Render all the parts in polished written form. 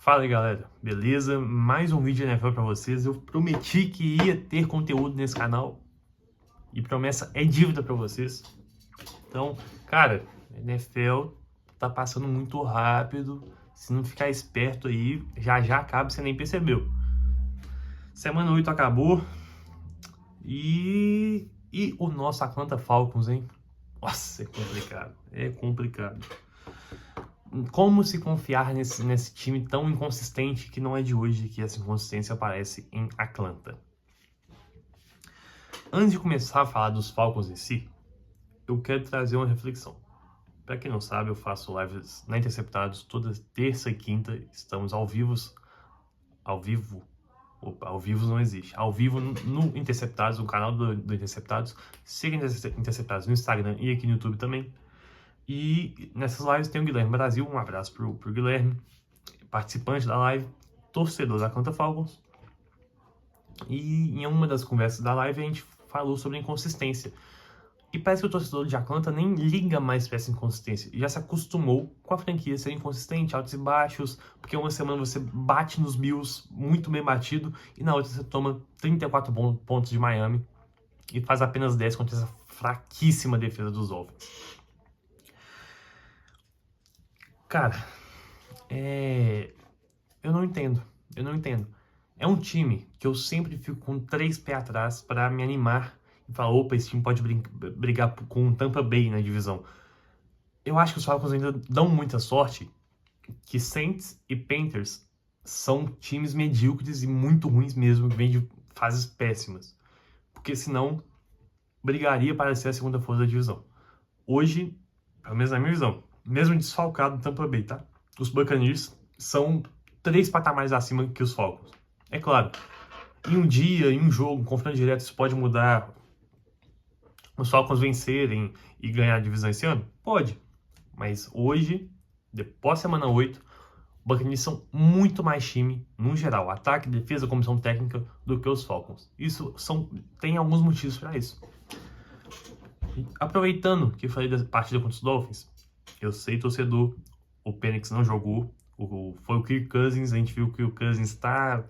Fala aí, galera, beleza? Mais um vídeo de NFL pra vocês. Eu prometi que ia ter conteúdo nesse canal e promessa é dívida pra vocês. Então, cara, a NFL tá passando muito rápido. Se não ficar esperto aí, já acaba, você nem percebeu. Semana 8 acabou e o nosso Atlanta Falcons, hein? Nossa, é complicado. Como se confiar nesse time tão inconsistente que não é de hoje que essa inconsistência aparece em Atlanta? Antes de começar a falar dos Falcons em si, eu quero trazer uma reflexão. Para quem não sabe, eu faço lives na Interceptados toda terça e quinta. Estamos ao vivo. Opa, ao vivo não existe. Ao vivo no Interceptados, no canal do Interceptados. Siga Interceptados no Instagram e aqui no YouTube também. E nessas lives tem o Guilherme Brasil, um abraço pro Guilherme, participante da live, torcedor da Atlanta Falcons. E em uma das conversas da live a gente falou sobre inconsistência. E parece que o torcedor de Atlanta nem liga mais para essa inconsistência. Já se acostumou com a franquia ser inconsistente, altos e baixos, porque uma semana você bate nos Bills, muito bem batido, e na outra você toma 34 pontos de Miami e faz apenas 10 contra essa fraquíssima defesa dos Dolphins. Cara, eu não entendo. É um time que eu sempre fico com 3 pés atrás para me animar e falar, opa, esse time pode brigar com o Tampa Bay na divisão. Eu acho que os Falcons ainda dão muita sorte que Saints e Panthers são times medíocres e muito ruins mesmo, que vêm de fases péssimas. Porque senão, brigaria para ser a segunda força da divisão. Hoje, pelo menos na minha visão, mesmo desfalcado do Tampa Bay, tá? Os Buccaneers são 3 patamares acima que os Falcons. É claro, em um dia, em um jogo, um confronto direto, isso pode mudar. Os Falcons vencerem e ganhar a divisão esse ano? Pode. Mas hoje, depois da semana 8, os Buccaneers são muito mais time, no geral, ataque, defesa, comissão técnica, do que os Falcons. Tem alguns motivos para isso. Aproveitando que eu falei da partida contra os Dolphins, eu sei, torcedor, o Penix não jogou, foi o Kirk Cousins, a gente viu que o Cousins está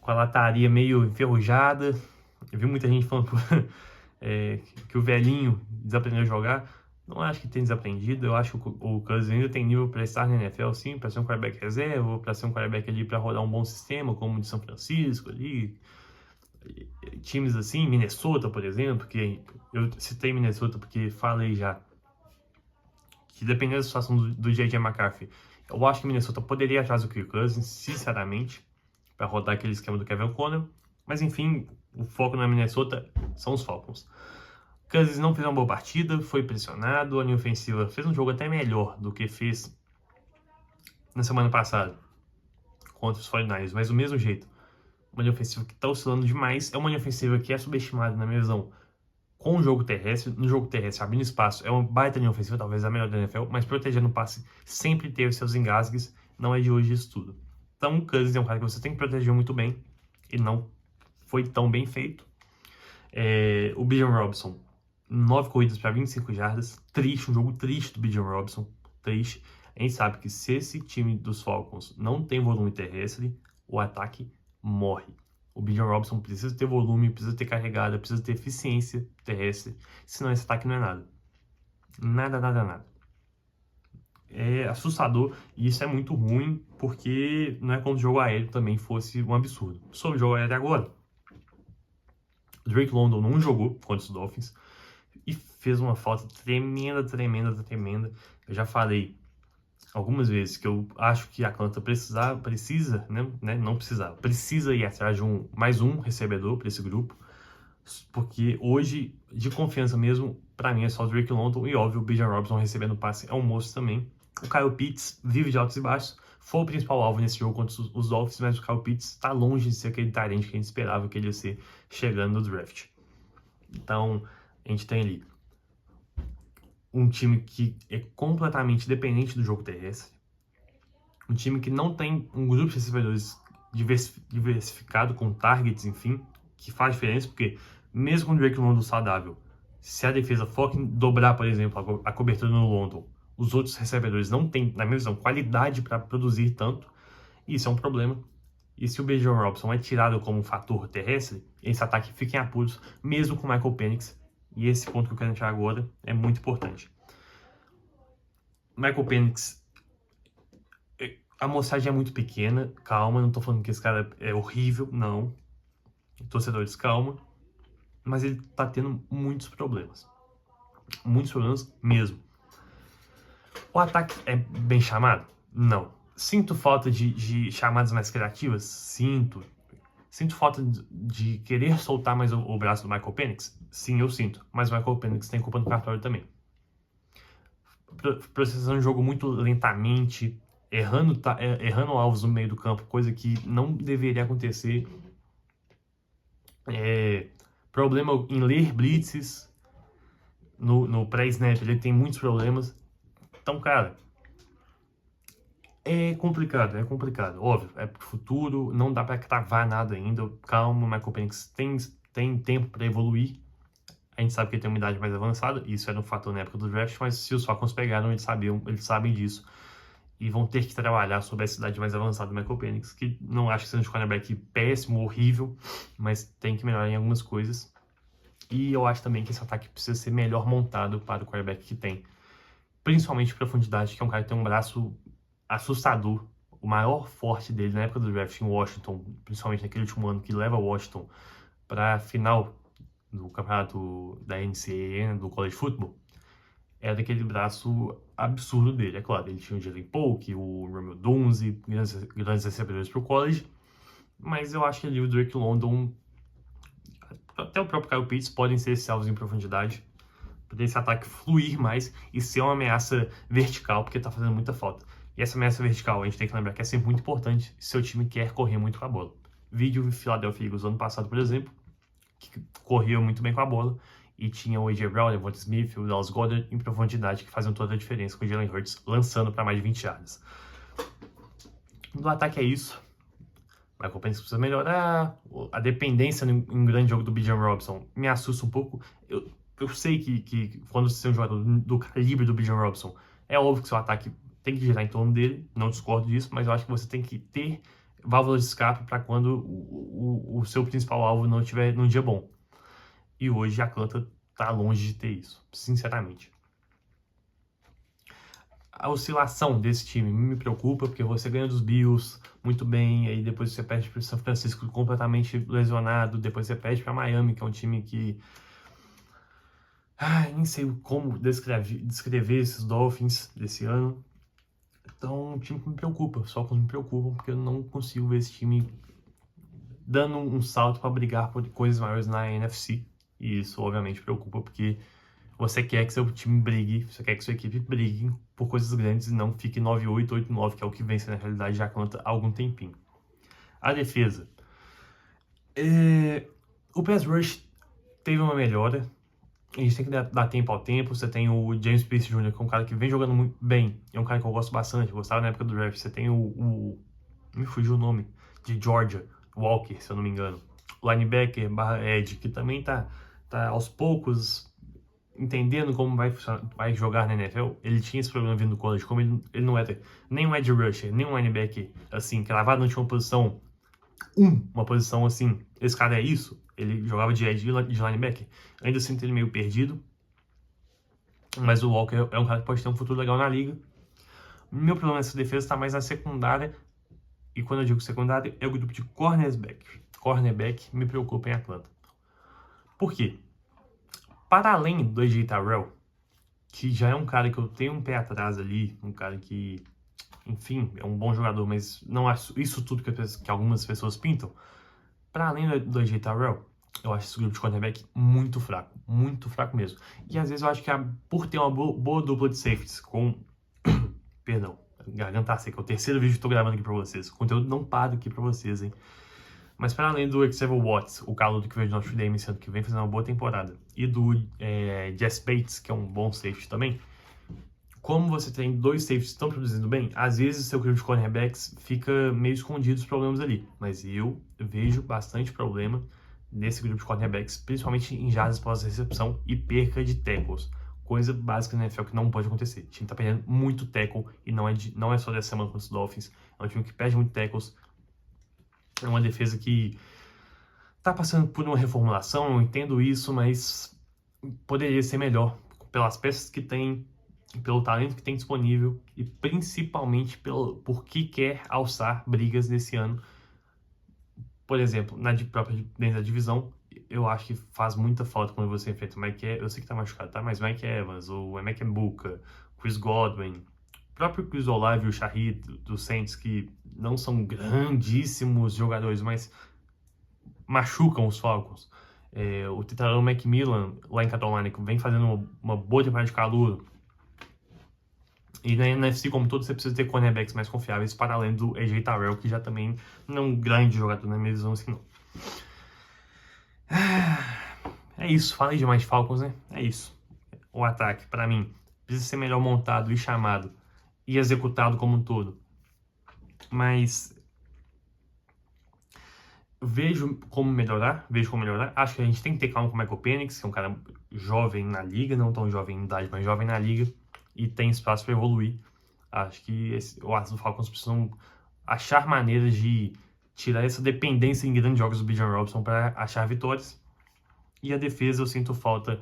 com a lataria meio enferrujada. Eu vi muita gente falando que o velhinho desaprendeu a jogar. Não acho que tem desaprendido, eu acho que o Cousins ainda tem nível para estar na NFL, sim, para ser um quarterback reserva, para ser um quarterback ali para rodar um bom sistema, como o de São Francisco ali. Times assim, Minnesota, por exemplo, que eu citei Minnesota porque falei já que dependendo da situação do J.J. McCarthy, eu acho que Minnesota poderia ir atrás do Kirk Cousins, sinceramente, para rodar aquele esquema do Kevin O'Connell, mas enfim, o foco na Minnesota são os Falcons. Cousins não fez uma boa partida, foi pressionado, a linha ofensiva fez um jogo até melhor do que fez na semana passada contra os 49ers, mas do mesmo jeito. Uma linha ofensiva que está oscilando demais, é uma linha ofensiva que é subestimada na minha visão com o jogo terrestre. No jogo terrestre, abrindo espaço, é uma baita linha ofensiva, talvez a melhor da NFL, mas protegendo o passe sempre teve seus engasgues, não é de hoje isso tudo. Então o Cousins é um cara que você tem que proteger muito bem, e não foi tão bem feito. O Bijan Robinson, 9 corridas para 25 jardas, triste, um jogo triste do Bijan Robinson, triste. A gente sabe que se esse time dos Falcons não tem volume terrestre, o ataque morre. O Bijan Robinson precisa ter volume, precisa ter carregada, precisa ter eficiência terrestre, senão esse ataque não é nada. Nada. É assustador e isso é muito ruim, porque não é como se o jogo aéreo também fosse um absurdo. Sobre o jogo aéreo agora, Drake London não jogou contra os Dolphins e fez uma falta tremenda. Eu já falei algumas vezes que eu acho que a Atlanta precisa ir atrás de mais um recebedor para esse grupo, porque hoje, de confiança mesmo, para mim é só o Drake London e, óbvio, o Bijan Robinson recebendo passe é um monstro também. O Kyle Pitts vive de altos e baixos, foi o principal alvo nesse jogo contra os Dolphins, mas o Kyle Pitts está longe de ser aquele talento que a gente esperava que ele ia ser chegando no draft. Então, a gente tem ali um time que é completamente dependente do jogo terrestre, um time que não tem um grupo de recebedores diversificado com targets, enfim, que faz diferença, porque mesmo com o Drake London saudável, se a defesa foca em dobrar, por exemplo, a cobertura no London, os outros recebedores não têm, na minha visão, qualidade para produzir tanto. Isso é um problema. E se o Bijan Robinson é tirado como um fator terrestre, esse ataque fica em apuros, mesmo com o Michael Penix. E esse ponto que eu quero entrar agora é muito importante. Michael Penix, a amostragem é muito pequena, calma, não tô falando que esse cara é horrível, não. Torcedores, calma. Mas ele tá tendo muitos problemas mesmo. O ataque é bem chamado? Não. Sinto falta de chamadas mais criativas? Sinto. Sinto falta de querer soltar mais o braço do Michael Penix? Sim, eu sinto. Mas o Michael Penix tem culpa no cartório também. Processando o jogo muito lentamente, errando alvos no meio do campo, coisa que não deveria acontecer. Problema em ler blitzes. No pré-snap ele tem muitos problemas. Então, cara, é complicado, óbvio, é pro futuro, não dá pra cravar nada ainda, calma, o Michael Penix tem tempo pra evoluir, a gente sabe que ele tem uma idade mais avançada, isso era um fator na época do draft, mas se os Falcons pegaram, eles sabem disso, e vão ter que trabalhar sobre essa idade mais avançada do Michael Penix, que não acho que seja um cornerback péssimo, horrível, mas tem que melhorar em algumas coisas, e eu acho também que esse ataque precisa ser melhor montado para o quarterback que tem. Principalmente profundidade, que é um cara que tem um braço assustador. O maior forte dele na época do draft em Washington, principalmente naquele último ano que leva Washington para a final do campeonato da NCAA, do college football, era aquele braço absurdo dele. É claro, ele tinha o Jalen Polk, o Romeo Dunze, grandes recebedores para o college, mas eu acho que ali o Drake London, até o próprio Kyle Pitts podem ser salvos em profundidade, para esse ataque fluir mais e ser uma ameaça vertical, porque tá fazendo muita falta. E essa ameaça vertical, a gente tem que lembrar que é sempre muito importante se seu time quer correr muito com a bola. Vídeo o Philadelphia Eagles ano passado, por exemplo, que correu muito bem com a bola e tinha o A.J. Brown, o Devonta Smith, o Dallas Goedert em profundidade, que faziam toda a diferença com o Jalen Hurts lançando para mais de 20 yardas. No ataque é isso. Michael Penix precisa melhorar. A dependência em grande jogo do Bijan Robinson me assusta um pouco. Eu sei que quando você é um jogador do calibre do Bijan Robinson, é óbvio que seu ataque tem que girar em torno dele, não discordo disso, mas eu acho que você tem que ter válvulas de escape para quando o seu principal alvo não estiver num dia bom. E hoje a Atlanta está longe de ter isso, sinceramente. A oscilação desse time me preocupa, porque você ganha dos Bills muito bem, aí depois você perde para o São Francisco completamente lesionado, depois você perde para Miami, que é um time que... nem sei como descrever esses Dolphins desse ano. Então, um time que me preocupa, só que me preocupam, porque eu não consigo ver esse time dando um salto para brigar por coisas maiores na NFC. E isso, obviamente, preocupa, porque você quer que seu time brigue, você quer que sua equipe brigue por coisas grandes e não fique 9-8, 8-9, que é o que vence na realidade já conta há algum tempinho. A defesa. O pass rush teve uma melhora. A gente tem que dar tempo ao tempo. Você tem o James Pierce Jr., que é um cara que vem jogando muito bem. É um cara que eu gosto bastante. Eu gostava na época do draft. Você tem me fugiu o nome. De Georgia. Walker, se eu não me engano. Linebacker / Edge, que também tá aos poucos entendendo como vai jogar na NFL. Ele tinha esse problema vindo do college. Como ele não era nem um edge rusher, nem um linebacker assim, cravado, não tinha uma posição uma posição assim. Esse cara é isso. Ele jogava de edge e de linebacker. Ainda sinto ele meio perdido. Mas o Walker é um cara que pode ter um futuro legal na liga. Meu problema nessa defesa está mais na secundária. E quando eu digo secundária, é o grupo de cornerback. Cornerback me preocupa em Atlanta. Por quê? Para além do AJ Terrell, que já é um cara que eu tenho um pé atrás ali, um cara que, enfim, é um bom jogador, mas não acho isso tudo que algumas pessoas pintam. Para além do AJ Terrell, eu acho esse grupo de cornerback muito fraco mesmo. E às vezes eu acho que por ter uma boa dupla de safeties com... Perdão, garganta seca, é o terceiro vídeo que estou gravando aqui para vocês. O conteúdo não para aqui para vocês, hein. Mas para além do Xavier Watts, o calor que veio de Notre Dame esse ano que vem fazendo uma boa temporada, e do Jess Bates, que é um bom safety também, como você tem dois safeties que estão produzindo bem, às vezes o seu grupo de cornerbacks fica meio escondido os problemas ali. Mas eu vejo bastante problema nesse grupo de cornerbacks, principalmente em jardas pós-recepção e perca de tackles. coisa básica na NFL que não pode acontecer. O time tá perdendo muito tackle e não é só dessa semana contra os Dolphins. É um time que perde muito tackles. É uma defesa que tá passando por uma reformulação, eu entendo isso, mas poderia ser melhor pelas peças que tem, pelo talento que tem disponível e principalmente por que quer alçar brigas nesse ano. Por exemplo, dentro da divisão, eu acho que faz muita falta quando você enfrenta o Mike Evans. Eu sei que tá machucado, tá? Mas Mike Evans, o Emeka Egbuka, Chris Godwin, o próprio Chris Olave e o Shaheed do Saints, que não são grandíssimos jogadores, mas machucam os Falcons. O Tyrann Macmillan, lá em Carolina, que vem fazendo uma boa temporada de calor. E na NFC, como todo, você precisa ter cornerbacks mais confiáveis, para além do AJ Terrell, que já também não é um grande jogador na minha visão, assim, não. É isso, falei demais de Falcons, né? É isso. O ataque, para mim, precisa ser melhor montado e chamado e executado como um todo. Mas vejo como melhorar. Acho que a gente tem que ter calma com o Michael Penix, que é um cara jovem na liga, não tão jovem em idade, mas jovem na liga, e tem espaço para evoluir. Acho que os Falcons precisam achar maneiras de tirar essa dependência em grandes jogos do Bijan Robinson para achar vitórias. E a defesa, eu sinto falta.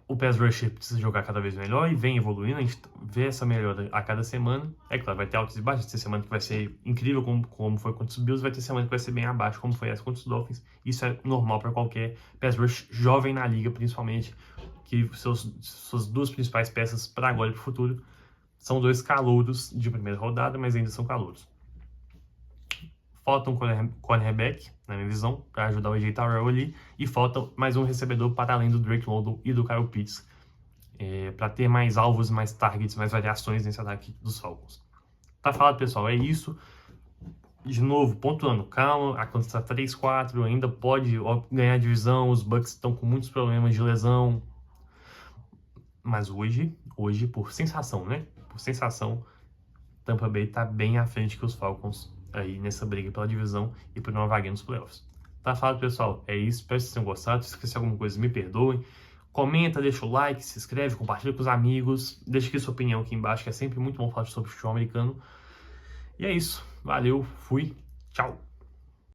O pass rusher precisa jogar cada vez melhor e vem evoluindo. A gente vê essa melhora a cada semana. É claro, vai ter altos e baixos. Vai ter semana que vai ser incrível, como foi contra os Bills. Vai ter semana que vai ser bem abaixo, como foi essa contra os Dolphins. Isso é normal para qualquer pass rush jovem na liga, principalmente. Que suas duas principais peças para agora e para o futuro são dois calouros de primeira rodada, mas ainda são calouros. Falta um cornerback, na minha visão, para ajudar o AJ Terrell ali. E falta mais um recebedor para além do Drake London e do Kyle Pitts. Para ter mais alvos, mais targets, mais variações nesse ataque dos Falcons. Tá falado, pessoal, é isso. De novo, pontuando, calma, a conta está 3-4, ainda pode ganhar a divisão, os Bucks estão com muitos problemas de lesão. Mas hoje, por sensação, né? Por sensação, Tampa Bay tá bem à frente que os Falcons aí nessa briga pela divisão e por uma vaguinha nos playoffs. Tá falado, pessoal? É isso. Espero que vocês tenham gostado. Se esqueci alguma coisa, me perdoem. Comenta, deixa o like, se inscreve, compartilha com os amigos. Deixa aqui sua opinião aqui embaixo, que é sempre muito bom falar sobre futebol americano. E é isso. Valeu, fui, tchau.